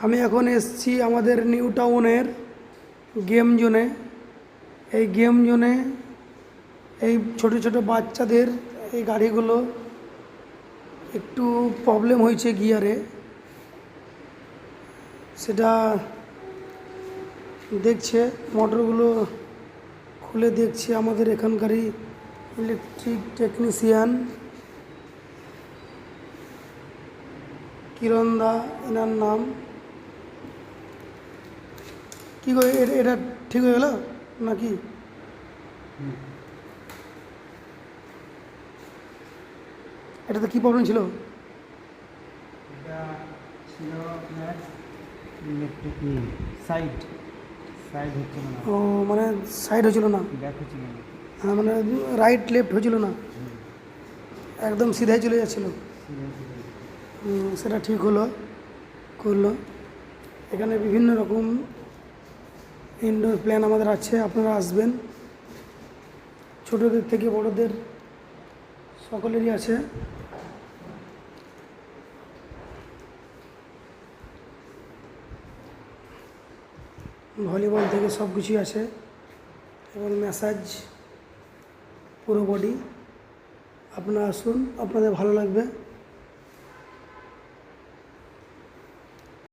আমি এখন এসেছি আমাদের নিউ টাউনের গেম জোনে। এই গেম জোনে এই ছোট ছোট বাচ্চাদের এই গাড়িগুলো একটু প্রবলেম হয়েছে গিয়ারে, সেটা দেখছে, মোটরগুলো খুলে দেখছে আমাদের এখানকারই ইলেকট্রিক টেকনিশিয়ান কিরণ দা, এনার নাম। কী করে এটা ঠিক হয়ে গেল নাকি? এটাতে কী প্রবলেম ছিল? এটা ছিল আপনার ইলেকট্রিক সাইড হচ্ছিল না। ও মানে সাইড হয়েছিল না, ব্যাক হচ্ছিল না। হ্যাঁ মানে রাইট লেফট হয়েছিল না, একদম সিধাই চলে যাচ্ছিলো। সেটা ঠিক করলো। এখানে বিভিন্ন রকম ইনডোর প্ল্যান আমাদের আছে, আপনারা আসবেন, ছোটোদের থেকে বড়োদের সকলেরই আছে। ভলিবল থেকে সব কিছুই আছে এবং ম্যাসাজ পুরো বডি। আপনারা আসুন, আপনাদের ভালো লাগবে।